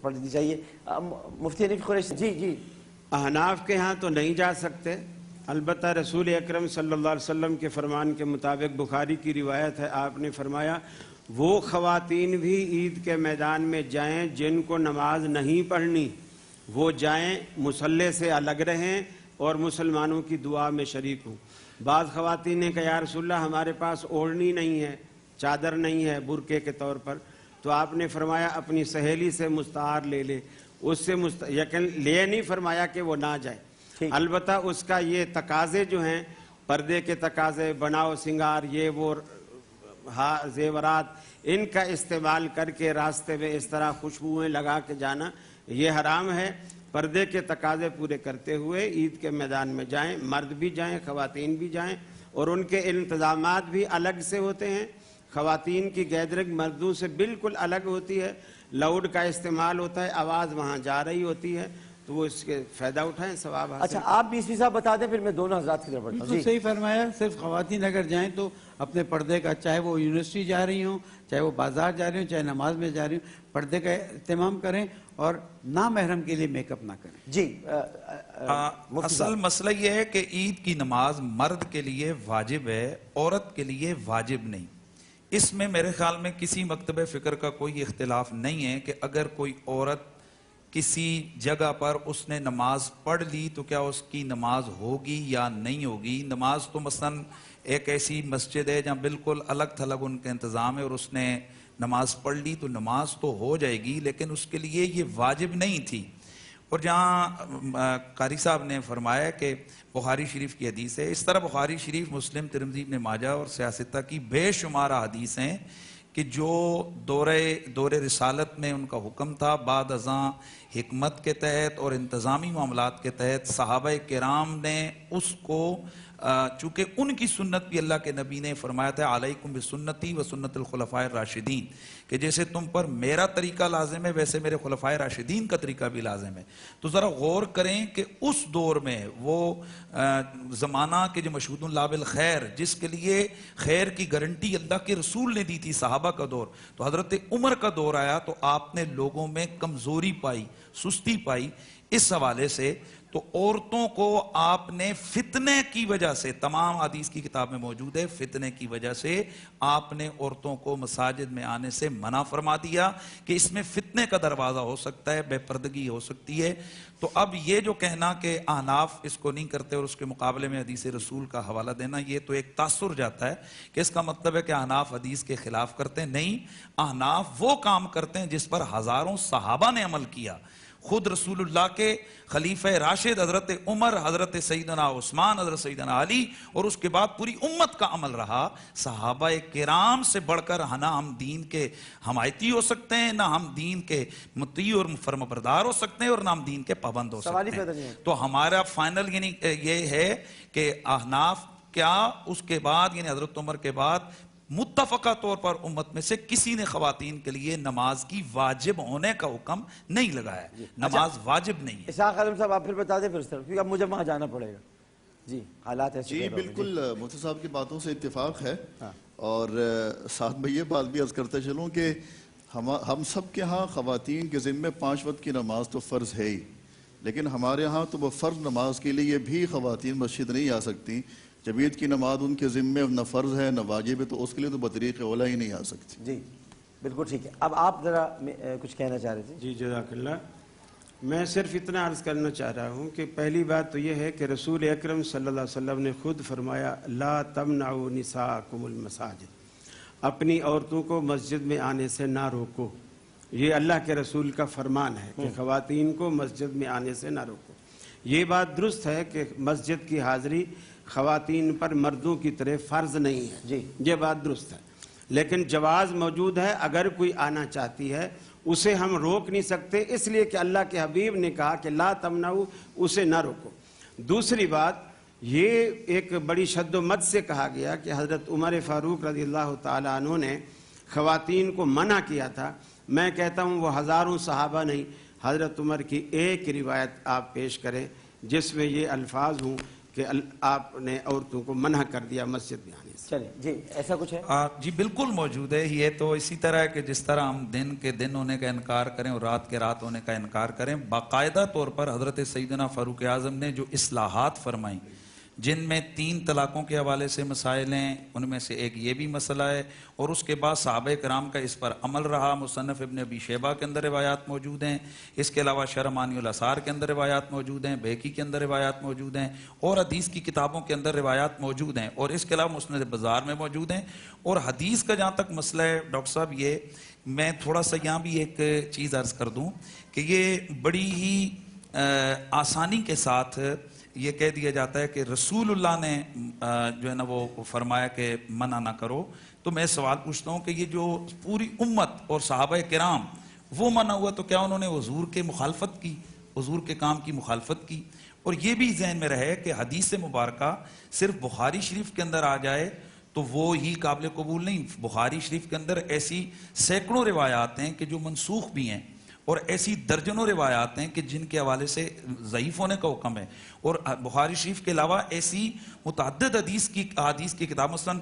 پڑھنی چاہیے. مفتی حنیف قریشی جی احناف کے ہاں تو نہیں جا سکتے، البتہ رسول اکرم صلی اللہ علیہ وسلم کے فرمان کے مطابق بخاری کی روایت ہے، آپ نے فرمایا وہ خواتین بھی عید کے میدان میں جائیں جن کو نماز نہیں پڑھنی، وہ جائیں مصلی سے الگ رہیں اور مسلمانوں کی دعا میں شریک ہوں. بعض خواتین نے کہا یا رسول اللہ ہمارے پاس اوڑھنی نہیں ہے، چادر نہیں ہے برقعے کے طور پر، تو آپ نے فرمایا اپنی سہیلی سے مستعار لے لے، اس سے یقین لے نہیں فرمایا کہ وہ نہ جائے. البتہ اس کا یہ تقاضے جو ہیں پردے کے تقاضے، بناؤ سنگار، یہ وہ زیورات، ان کا استعمال کر کے راستے میں اس طرح خوشبوئیں لگا کے جانا یہ حرام ہے. پردے کے تقاضے پورے کرتے ہوئے عید کے میدان میں جائیں، مرد بھی جائیں خواتین بھی جائیں، اور ان کے انتظامات بھی الگ سے ہوتے ہیں. خواتین کی گیدرنگ مردوں سے بالکل الگ ہوتی ہے، لاؤڈ کا استعمال ہوتا ہے، آواز وہاں جا رہی ہوتی ہے، تو وہ اس کے فائدہ اٹھائیں، ثواب حاصل. اچھا آپ بیسویں صاحب بتا دیں، پھر میں دونوں حضرات کی طرف بڑھتا ہوں. صحیح فرمایا. صرف خواتین اگر جائیں تو اپنے پردے کا، چاہے وہ یونیورسٹی جا رہی ہوں، چاہے وہ بازار جا رہی ہوں، چاہے نماز میں جا رہی ہوں، پردے کا اہتمام کریں اور نامحرم کے لیے میک اپ نہ کریں. جی اصل مسئلہ یہ ہے کہ عید کی نماز مرد کے لیے واجب ہے، عورت کے لیے واجب نہیں. اس میں میرے خیال میں کسی مکتب فکر کا کوئی اختلاف نہیں ہے کہ اگر کوئی عورت کسی جگہ پر اس نے نماز پڑھ لی تو کیا اس کی نماز ہوگی یا نہیں ہوگی. نماز تو مثلا ایک ایسی مسجد ہے جہاں بالکل الگ تھلگ ان کا انتظام ہے اور اس نے نماز پڑھ لی تو نماز تو ہو جائے گی، لیکن اس کے لیے یہ واجب نہیں تھی. اور جہاں قاری صاحب نے فرمایا کہ بخاری شریف کی حدیث ہے، اس طرح بخاری شریف، مسلم، ترمذی، ابن ماجہ اور سیاستہ کی بے شمار حدیث ہیں کہ جو دور رسالت میں ان کا حکم تھا، بعد ازاں حکمت کے تحت اور انتظامی معاملات کے تحت صحابہ کرام نے اس کو، چونکہ ان کی سنت بھی اللہ کے نبی نے فرمایا تھا علیکم بسنتی و سنت الخلفاء الراشدین، کہ جیسے تم پر میرا طریقہ لازم ہے ویسے میرے خلفاء راشدین کا طریقہ بھی لازم ہے. تو ذرا غور کریں کہ اس دور میں وہ زمانہ کے جو مشہود اللہ بالخیر، جس کے لیے خیر کی گارنٹی اللہ کے رسول نے دی تھی، صحابہ کا دور، تو حضرت عمر کا دور آیا تو آپ نے لوگوں میں کمزوری پائی، سستی پائی. اس حوالے سے تو عورتوں کو آپ نے فتنے کی وجہ سے، تمام حدیث کی کتاب میں موجود ہے، فتنے کی وجہ سے آپ نے عورتوں کو مساجد میں آنے سے منع فرما دیا کہ اس میں فتنے کا دروازہ ہو سکتا ہے، بے پردگی ہو سکتی ہے. تو اب یہ جو کہنا کہ احناف اس کو نہیں کرتے اور اس کے مقابلے میں حدیث رسول کا حوالہ دینا، یہ تو ایک تاثر جاتا ہے کہ اس کا مطلب ہے کہ احناف حدیث کے خلاف کرتے ہیں. نہیں، احناف وہ کام کرتے ہیں جس پر ہزاروں صحابہ نے عمل کیا. خود رسول اللہ کے خلیفہ راشد حضرت عمر، حضرت سیدنا عثمان، حضرت سیدنا علی، اور اس کے بعد پوری امت کا عمل رہا. صحابہ کرام سے بڑھ کر نہ ہم دین کے حمایتی ہو سکتے ہیں، نہ ہم دین کے مطیع اور فرمانبردار ہو سکتے ہیں، اور نہ ہم دین کے پابند ہو سکتے ہیں. تو ہمارا فائنل یعنی یہ ہے کہ احناف کیا اس کے بعد یعنی حضرت عمر کے بعد متفقہ طور پر امت میں سے کسی نے خواتین کے لیے نماز کی واجب ہونے کا حکم نہیں لگایا. نماز واجب نہیں ہے. اسحاق عالم صاحب آپ پھر بتا دیں، پھر اس طرف، کیونکہ اب مجھے وہاں جانا پڑے گا. جی حالات ایسے. جی بالکل مفتی صاحب کی باتوں سے اتفاق ہے، اور ساتھ میں یہ بات بھی عرض کرتے چلوں کہ ہم سب کے ہاں خواتین کے ذمے 5 وقت کی نماز تو فرض ہے ہی، لیکن ہمارے ہاں تو وہ فرض نماز کے لیے بھی خواتین مسجد نہیں آ سکتی. جب عید کی نماز ان کے ذمے نہ فرض ہے نہ واجب ہے تو اس کے لیے تو بطریق اولیٰ ہی نہیں آ سکتی. جی بالکل ٹھیک ہے. اب آپ ذرا کچھ کہنا چاہ رہے تھے. جی جزاک اللہ. میں صرف اتنا عرض کرنا چاہ رہا ہوں کہ پہلی بات تو یہ ہے کہ رسول اکرم صلی اللہ علیہ وسلم نے خود فرمایا لا تمنعوا نساءکم المساجد، اپنی عورتوں کو مسجد میں آنے سے نہ روکو. یہ اللہ کے رسول کا فرمان ہے کہ خواتین کو مسجد میں آنے سے نہ روکو. یہ بات درست ہے کہ مسجد کی حاضری خواتین پر مردوں کی طرح فرض نہیں ہے. جی یہ بات درست ہے، لیکن جواز موجود ہے. اگر کوئی آنا چاہتی ہے اسے ہم روک نہیں سکتے، اس لیے کہ اللہ کے حبیب نے کہا کہ لا تمنعوا، اسے نہ روکو. دوسری بات، یہ ایک بڑی شد و مد سے کہا گیا کہ حضرت عمر فاروق رضی اللہ تعالیٰ عنہ نے خواتین کو منع کیا تھا. میں کہتا ہوں وہ ہزاروں صحابہ نہیں، حضرت عمر کی ایک روایت آپ پیش کریں جس میں یہ الفاظ ہوں کہ آپ نے عورتوں کو منع کر دیا مسجد میں آنے. حدیث. چلیں جی ایسا کچھ ہے؟ جی بالکل موجود ہے. یہ تو اسی طرح ہے کہ جس طرح ہم دن کے دن ہونے کا انکار کریں اور رات کے رات ہونے کا انکار کریں، باقاعدہ طور پر حضرت سیدنا فاروق اعظم نے جو اصلاحات فرمائیں جن میں 3 طلاقوں کے حوالے سے مسائل ہیں، ان میں سے ایک یہ بھی مسئلہ ہے، اور اس کے بعد صحابہ کرام کا اس پر عمل رہا. مصنف ابن ابی شیبہ کے اندر روایات موجود ہیں، اس کے علاوہ شرح مانی الاثار کے اندر روایات موجود ہیں، بیہقی کے اندر روایات موجود ہیں، اور حدیث کی کتابوں کے اندر روایات موجود ہیں، اور اس کے علاوہ مسند بازار میں موجود ہیں. اور حدیث کا جہاں تک مسئلہ ہے ڈاکٹر صاحب، یہ میں تھوڑا سا یہاں بھی ایک چیز عرض کر دوں کہ یہ بڑی ہی آسانی کے ساتھ یہ کہہ دیا جاتا ہے کہ رسول اللہ نے جو ہے نا وہ فرمایا کہ منع نہ کرو. تو میں سوال پوچھتا ہوں کہ یہ جو پوری امت اور صحابہ کرام وہ منع ہوا، تو کیا انہوں نے حضور کے مخالفت کی، حضور کے کام کی مخالفت کی؟ اور یہ بھی ذہن میں رہے کہ حدیث مبارکہ صرف بخاری شریف کے اندر آ جائے تو وہ ہی قابل قبول نہیں. بخاری شریف کے اندر ایسی سینکڑوں روایات ہیں کہ جو منسوخ بھی ہیں، اور ایسی درجنوں روایات ہیں کہ جن کے حوالے سے ضعیف ہونے کا حکم ہے. اور بخاری شریف کے علاوہ ایسی متعدد حدیث کی کتاب، مثلا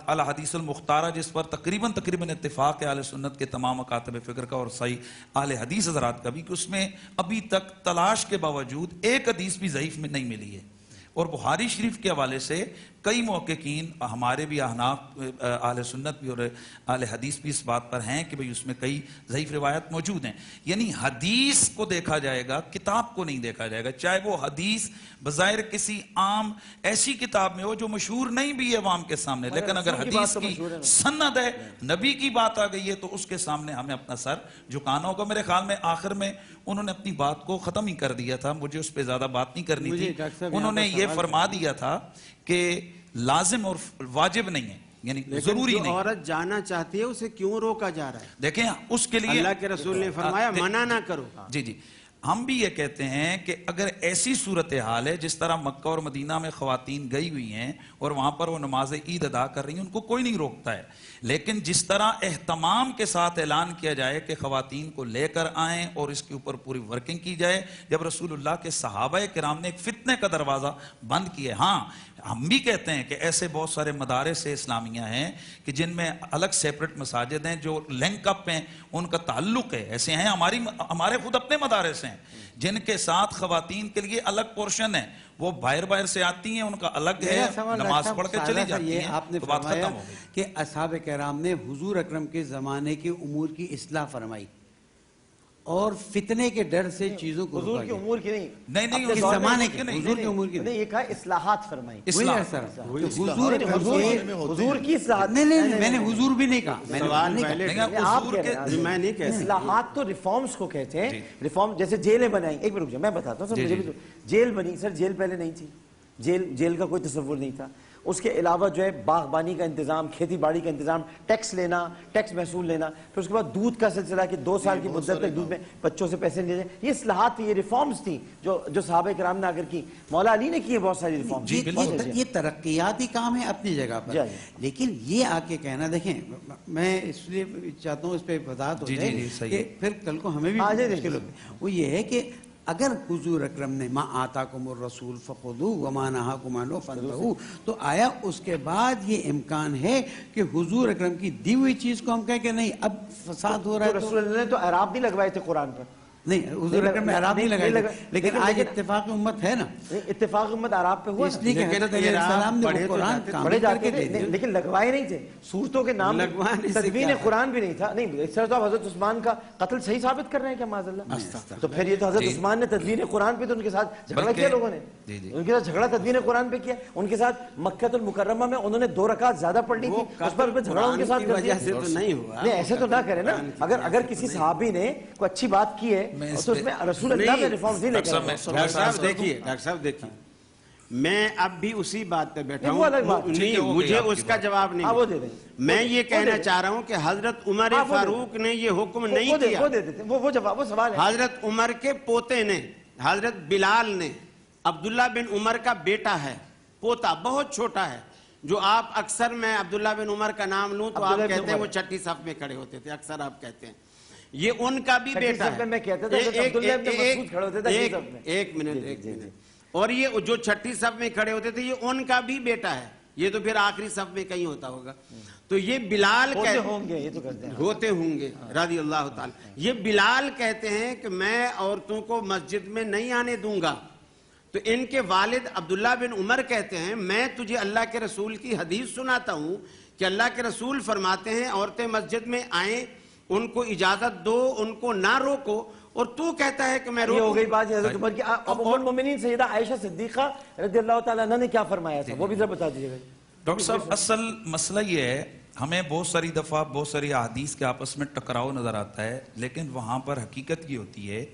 الحدیث المختارہ، جس پر تقریباً اتفاق ہے اہل سنت کے تمام مکاتب فکر کا اور صحیح اہل حدیث حضرات کا بھی، کہ اس میں ابھی تک تلاش کے باوجود ایک حدیث بھی ضعیف میں نہیں ملی ہے. اور بخاری شریف کے حوالے سے کئی محققین، ہمارے بھی احناف اہل سنت بھی اور اہل حدیث بھی اس بات پر ہیں کہ بھئی اس میں کئی ضعیف روایت موجود ہیں. یعنی حدیث کو دیکھا جائے گا، کتاب کو نہیں دیکھا جائے گا، چاہے وہ حدیث بظاہر کسی عام ایسی کتاب میں ہو جو مشہور نہیں بھی ہے عوام کے سامنے، لیکن اگر حدیث کی سند ہے، نبی کی بات آ گئی ہے، تو اس کے سامنے ہمیں اپنا سر جھکانا ہوگا. میرے خیال میں آخر میں انہوں نے اپنی بات کو ختم ہی کر دیا تھا، مجھے اس پہ زیادہ بات نہیں کرنی تھی. انہوں نے یہ فرما دیا تھا کہ لازم اور واجب نہیں ہے، یعنی ضروری نہیں. عورت جانا چاہتی ہے اسے کیوں روکا جا رہا ہے؟ دیکھیں اس کے لیے اللہ کے رسول نے فرمایا منع نہ کرو. جی ہم بھی یہ کہتے ہیں کہ اگر ایسی صورتحال ہے جس طرح مکہ اور مدینہ میں خواتین گئی ہوئی ہیں اور وہاں پر وہ نماز عید ادا کر رہی ہیں، ان کو کوئی نہیں روکتا ہے، لیکن جس طرح اہتمام کے ساتھ اعلان کیا جائے کہ خواتین کو لے کر آئیں اور اس کے اوپر پوری ورکنگ کی جائے، جب رسول اللہ کے صحابہ کرام نے ایک فتنے کا دروازہ بند کیا. ہاں ہم بھی کہتے ہیں کہ ایسے بہت سارے مدارس اسلامیہ ہیں کہ جن میں الگ سیپریٹ مساجد ہیں جو لنک اپ ہیں، ان کا تعلق ہے، ایسے ہیں ہمارے خود اپنے مدارس ہیں جن کے ساتھ خواتین کے لیے الگ پورشن ہے، وہ باہر سے آتی ہیں، ان کا الگ ہے، نماز پڑھ کے چلی جاتی ہیں. آپ نے تو بات فرمایا ختم ہو گئی کہ اصحاب کرام نے حضور اکرم کے زمانے کے امور کی اصلاح فرمائی اور فتنے کے ڈر سے چیزوں کو حضور کی امور کی نہیں اپنے زمانے کے حضور کی امور کی نہیں، یہ کہا اصلاحات فرمائی. حضور کی اصلاحات نہیں، میں نے حضور بھی نہیں کہا، میں نے اصلاحات تو ریفارمز کو کہتے ہیں. ریفارم جیسے جیلیں بنائیں. ایک منٹ میں بتاتا ہوں سر، مجھے بھی جیل بنی. سر جیل پہلے نہیں تھی، جیل کا کوئی تصور نہیں تھا. اس کے علاوہ جو ہے باغبانی کا انتظام، کھیتی باڑی کا انتظام، ٹیکس لینا، ٹیکس محصول لینا، پھر اس کے بعد دودھ کا سلسلہ کہ 2 سال کی مدت تک دودھ میں بچوں سے پیسے لیے جائیں. یہ اصلاحات تھی، یہ ریفارمز تھیں جو صحابہ کرام نے اگر کی. مولا علی نے کی بہت ساری ریفارمز. یہ ترقیاتی کام ہے اپنی جگہ پر، لیکن یہ آ کے کہنا، دیکھیں میں اس لیے چاہتا ہوں اس پہ وضاحت ہو جائے کہ پھر کل کو ہمیں بھی مشکل ہوتی ہے. وہ یہ ہے کہ اگر حضور اکرم نے ما آتاکم الرسول فخذوہ وما نہاکم عنہ فانتہوا، تو آیا اس کے بعد یہ امکان ہے کہ حضور اکرم کی دی ہوئی چیز کو ہم کہیں کہ نہیں اب فساد ہو رہا ہے؟ رسول اللہ نے تو اعراب نہیں لگوائے تھے قرآن پر. نہیں، حضور اکرم نے اعراب نہیں لگائے، لیکن آج اتفاق امت ہے نا. اتفاق امت اعراب پہ ہوا اس لیے کہ حضرت علیہ السلام نے وہ قرآن پڑھے جاتے تھے لیکن لگوائے نہیں تھے. صورتوں کے نام تدوین قرآن بھی نہیں تھا. نہیں اس طرح تو حضرت عثمان کا قتل صحیح ثابت کر رہے ہیں کیا معاذ اللہ؟ تو پھر یہ تو حضرت عثمان نے تدوین قرآن پہ تو ان کے ساتھ جھگڑا کیا لوگوں نے، ان کے ساتھ جھگڑا تدوین قرآن پہ کیا. ان کے ساتھ مکہ المکرمہ میں انہوں نے 2 رکعت زیادہ پڑھنی تھی، اس پر جھگڑا ان کے ساتھ کر دیا. نہیں ایسے تو نہ کریں نا. اگر کسی صحابی نے کوئی اچھی بات کی ہے تو اس میں رسول اللہ نے ریفارمز نہیں لے کر. ڈاکٹر صاحب دیکھیے، میں اب بھی اسی بات پہ بیٹھا ہوں، مجھے اس کا جواب نہیں. میں یہ کہنا چاہ رہا ہوں کہ حضرت عمر فاروق نے یہ حکم نہیں کیا. وہ سوال ہے. حضرت عمر کے پوتے نے، حضرت بلال نے، عبداللہ بن عمر کا بیٹا ہے، پوتا بہت چھوٹا ہے، جو آپ اکثر، میں عبداللہ بن عمر کا نام لوں تو آپ کہتے ہیں وہ چھٹی صف میں کھڑے ہوتے تھے، اکثر آپ کہتے ہیں. یہ ان کا بھی بیٹا ہے. ایک منٹ. اور یہ جو چھٹی صف میں کھڑے ہوتے تھے یہ ان کا بھی بیٹا ہے. یہ تو پھر آخری صف میں کہیں ہوتا ہوگا. تو یہ بلال ہوتے ہوں گے رضی اللہ تعالی. یہ بلال کہتے ہیں کہ میں عورتوں کو مسجد میں نہیں آنے دوں گا. تو ان کے والد عبداللہ بن عمر کہتے ہیں میں تجھے اللہ کے رسول کی حدیث سناتا ہوں کہ اللہ کے رسول فرماتے ہیں عورتیں مسجد میں آئیں, ان کو اجازت دو, ان کو نہ روکو, اور تو کہتا ہے کہ میں روکوں. یہ ہو گئی بات حضرت عمر کی. اب ام المومنین سیدہ عائشہ صدیقہ رضی اللہ تعالیٰ عنہ نے کیا فرمایا تھا وہ بھی ذرا بتا دیجیے گا. ڈاکٹر صاحب اصل مسئلہ یہ ہے, ہمیں بہت ساری دفعہ بہت ساری احادیث کے آپس میں ٹکراؤ نظر آتا ہے, لیکن وہاں پر حقیقت یہ ہوتی ہے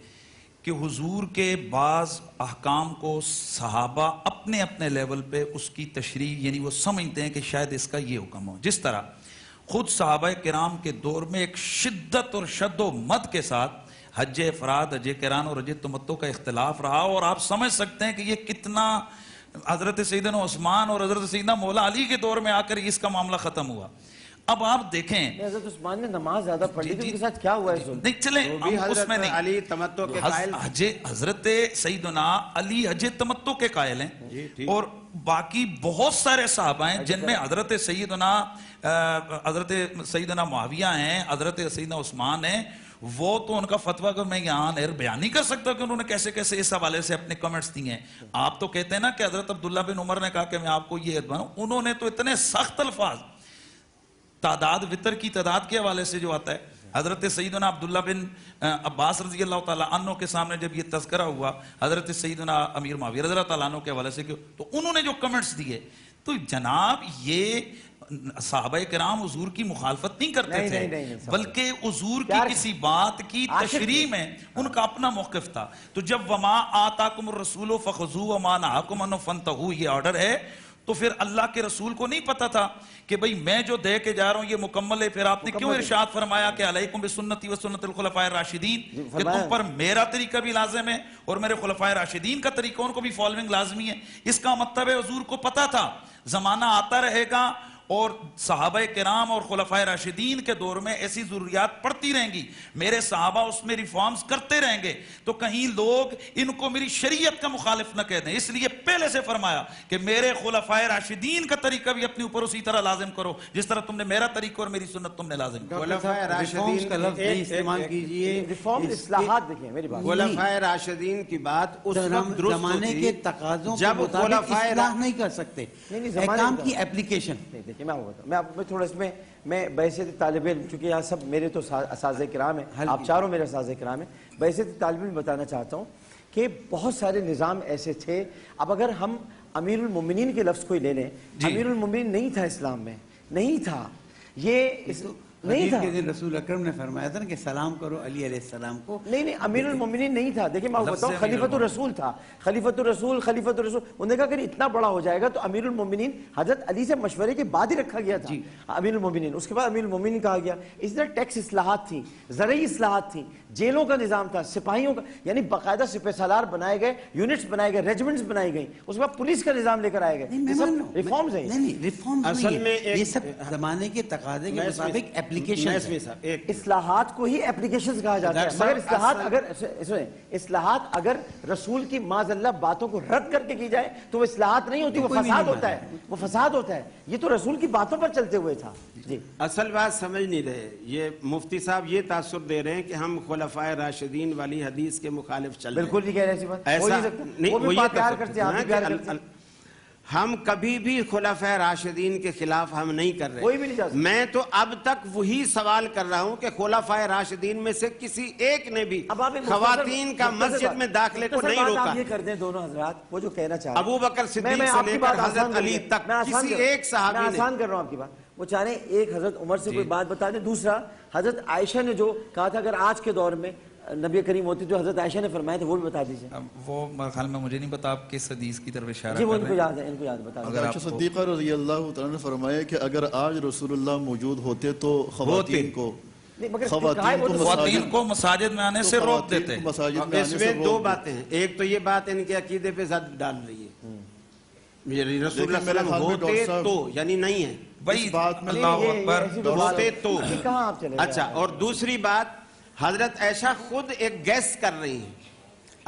کہ حضور کے بعض احکام کو صحابہ اپنے اپنے لیول پہ اس کی تشریح یعنی وہ سمجھتے ہیں کہ شاید اس کا یہ حکم ہو. جس طرح خود صحابہ کرام کے دور میں ایک شدت اور شد و مد کے ساتھ حج افراد, حج قران اور حج تمتع کا اختلاف رہا, اور آپ سمجھ سکتے ہیں کہ یہ کتنا حضرت سیدنا عثمان اور حضرت سیدنا مولا علی کے دور میں آ کر اس کا معاملہ ختم ہوا. اب آپ دیکھیں حضرت عثمان نے نماز زیادہ پڑھی تھی, ان کے ساتھ کیا ہوا ہے؟ نہیں چلیں اس میں نہیں, علی تمتع کے قائل, حضرت سیدنا علی حج تمتع کے قائل ہیں, اور باقی بہت سارے صحابہ ہیں جن میں حضرت سیدنا معاویہ ہیں, حضرت سیدنا عثمان ہیں. وہ تو ان کا فتویٰ اگر میں یہاں بیان نہیں کر سکتا کہ انہوں نے کیسے کیسے اس حوالے سے اپنے کمنٹس دیے ہیں. آپ تو کہتے ہیں نا کہ حضرت عبداللہ بن عمر نے کہا کہ میں آپ کو یہ بناؤں, انہوں نے تو اتنے سخت الفاظ, تعداد وطر کی تعداد کے حوالے سے جو آتا ہے, حضرت سیدنا عبداللہ بن عباس رضی اللہ تعالیٰ عنہ کے سامنے جب یہ تذکرہ ہوا حضرت سیدنا امیر معاویہ رضی اللہ تعالیٰ عنہ کے حوالے سے, تو انہوں نے جو کمنٹس دیے, تو جناب یہ صحابہ کرام حضور کی مخالفت نہیں کرتے تھے, بلکہ حضور کی کسی بات کی تشریح میں ان کا اپنا موقف تھا. تو جب وما آتاکم الرسول فخذوہ وما نہاکم عنہ فانتہوا یہ آرڈر ہے, تو پھر اللہ کے رسول کو نہیں پتا تھا کہ بھئی میں جو دے کے جا رہا ہوں یہ مکمل ہے. پھر آپ نے کیوں ارشاد فرمایا کہ علیکم بسنتی و سنت الخلفاء الراشدین, کہ تم پر میرا طریقہ بھی لازم ہے اور میرے خلفاء راشدین کا طریقہ ان کو بھی فالوئنگ لازمی ہے. اس کا مطلب ہے حضور کو پتا تھا زمانہ آتا رہے گا اور صحابہ کرام اور خلفاء راشدین کے دور میں ایسی ضروریات پڑتی رہیں گی, میرے صحابہ اس میں ریفارمز کرتے رہیں گے, تو کہیں لوگ ان کو میری شریعت کا مخالف نہ کہہ دیں. اس لیے پہلے سے فرمایا کہ میرے خلفاء راشدین کا طریقہ بھی اپنے اوپر اسی طرح لازم کرو جس طرح تم نے میرا طریقہ اور میری سنت تم نے لازم کرو. خلفاء راشدین کا لفظ استعمال کیجئے, ریفارم اصلاحات دیکھیں میری بات, خلفاء راشدین کی بات اس وقت درست زمانے کے تقاضوں کے جب مطابق اصلاح نہیں کر سکتے, احکام کی اپلیکیشن. دیکھیں میں تھوڑا اس میں بحیثیت طالب علم, چونکہ یہاں سب میرے تو اساتذہ کرام ہیں, آپ چاروں میرے اساتذہ کرام ہیں, بحیثیت طالب علم بتانا چاہتا ہوں کہ بہت سارے نظام ایسے تھے. اب اگر ہم امیر المومنین کے لفظ کو ہی لے لیں, امیر المومنین نہیں تھا اسلام میں, نہیں تھا یہ نہیں تھا. رسول اکرم نے فرمایا تھا نا کہ سلام کرو علی علیہ السلام کو. نہیں امیر المومنین نہیں تھا. دیکھیں میں آپ کو بتاؤں, خلیفۃ الرسول تھا, خلیفۃ الرسول. انہوں نے کہا کہ اتنا بڑا ہو جائے گا تو امیر المومنین حضرت علی سے مشورے کے بعد ہی رکھا گیا تھا امیر المومنین. اس کے بعد امیر المومنین کہا گیا. اس طرح ٹیکس اصلاحات تھیں, زرعی اصلاحات تھیں, جیلوں کا نظام تھا, سپاہیوں کا, یعنی باقاعدہ سپہ سالار بنائے گئے, یونٹس بنائے گئے, ریجمنٹس بنائی گئی, اس کے بعد پولیس کا نظام لے کر آئے گئے. ریفارمز ہیں. نہیں ریفارمز اصل میں یہ سب زمانے کے تقاضے کے مطابق اپلیکیشن. اصلاحات کو ہی اپلیکیشنز کہا جاتا ہے, مگر اصلاحات اگر رسول کی معاذ اللہ باتوں کو رد کر کے کی جائے تو وہ اصلاحات نہیں ہوتی, وہ فساد ہوتا ہے, وہ فساد ہوتا ہے. یہ تو رسول کی باتوں پر چلتے ہوئے تھا. جی اصل بات سمجھ نہیں رہے, یہ مفتی صاحب یہ تاثر دے رہے ہیں کہ ہم خلفاء راشدین والی حدیث کے مخالف چل رہے ہیں. بالکل نہیں کہہ رہے ایسی بات, ایسا نہیں. ہم کبھی بھی خلفاء راشدین کے خلاف ہم نہیں کر رہے. کوئی بھی نہیں جا سکتا. میں تو اب تک وہی سوال کر رہا ہوں کہ خلفاء راشدین میں سے کسی ایک نے بھی خواتین کا مسجد میں داخلے کو نہیں روکا. آپ یہ کر دیں دونوں حضرات, وہ جو کہنا چاہ رہے ہیں ابو بکر صدیق سے لے کر حضرت علی تک کسی ایک صحابی نے. میں آسان کر رہا ہوں آپ کی بات. وہ چاہ رہے ہیں ایک حضرت عمر سے کوئی بات بتا دیں. دوسرا حضرت عائشہ نے جو کہا تھا اگر آج کے دور میں نبی کریم ہوتی جو حضرت عائشہ نے فرمایا تھا وہ بھی بتا دیجئے. وہ میرے خیال میں مجھے نہیں پتا آپ کس حدیث کی طرف اشارہ کر رہے ہیں. جی وہ ان کو یاد ہے, ان کو یاد بتا دیں. عائشہ صدیقہ رضی اللہ تعالیٰ نے فرمایا کہ اگر آج رسول اللہ موجود ہوتے تو خواتین کو مساجد میں آنے سے روک دیتے. اس میں دو باتیں ہیں. ایک تو یہ بات ان کے عقیدے پہ زد ڈال رہی ہے, رسول اللہ صلی اللہ علیہ وسلم ہوتے تو یعنی نہیں ہے بھائی اللہ اکبر ہوتے تو. کہاں آپ چلے. اچھا, اور دوسری بات حضرت عائشہ خود ایک گیس کر رہی ہیں.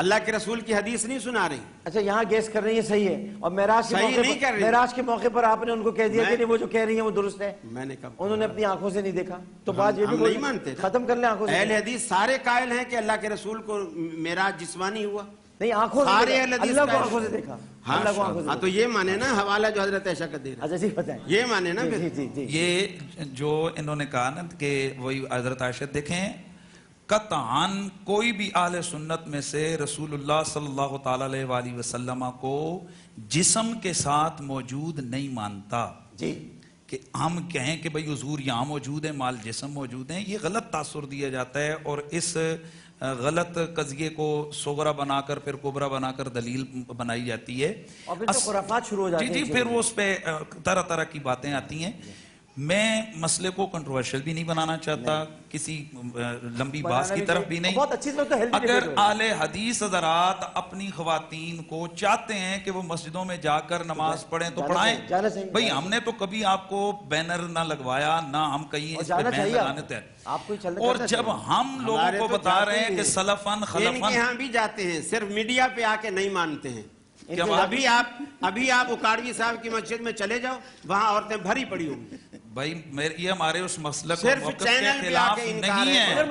اللہ کے رسول کی حدیث نہیں سنا رہی. اچھا یہاں گیس کر رہی ہیں صحیح ہے, اور معراج کے موقع پر آپ نے ان کو کہہ دیا کہ نہیں وہ جو کہہ رہی ہیں وہ درست ہے. میں نے کہا انہوں نے اپنی آنکھوں سے نہیں دیکھا, تو بات یہ بھی نہیں مانتے, ختم کر لیں آنکھوں سے. اہل حدیث سارے قائل ہیں کہ اللہ کے رسول کو معراج جسمانی ہوا. نہیں آنکھوں سے, اللہ کو آنکھوں سے دیکھا. اللہ کو آنکھوں سے. تو یہ مانے نا حوالہ جو حضرت عائشہ کا دے رہا ہے. اچھا جی بتائیں, یہ مانے نا. یہ جو انہوں نے کہا نا کہ وہی حضرت عائشہ, دیکھیں قطعاً کوئی بھی اہل سنت میں سے رسول اللہ صلی اللہ تعالی علیہ وآلہ وسلم کو جسم کے ساتھ موجود نہیں مانتا. جی کہ ہم کہیں کہ بھئی حضور یہاں موجود ہیں, مال جسم موجود ہیں, یہ غلط تاثر دیا جاتا ہے, اور اس غلط قضیے کو صغرا بنا کر پھر کبرا بنا کر دلیل بنائی جاتی ہے, اور پھر تو خرافات شروع ہو جاتی ہیں. جی پھر وہ اس پہ طرح طرح کی باتیں آتی ہیں. میں مسئلے کو کنٹروورشل بھی نہیں بنانا چاہتا, کسی لمبی باس کی طرف بھی نہیں. اگر اہل حدیث حضرات اپنی خواتین کو چاہتے ہیں کہ وہ مسجدوں میں جا کر نماز پڑھیں تو پڑھائیں. بھئی ہم نے تو کبھی آپ کو بینر نہ لگوایا, نہ ہم کہیں اس پہ بین لگانے تھے. اور جب ہم لوگوں کو بتا رہے ہیں کہ سلفن خلفن, یہاں بھی جاتے ہیں, صرف میڈیا پہ آ کے نہیں مانتے ہیں. ابھی آپ اکاڑوی صاحب کی مسجد میں چلے جاؤ, وہاں عورتیں بھری پڑی ہوں گی. بھائی یہ ہمارے اس مسئلہ صرف چینل پہ آ کے نہیں ہے.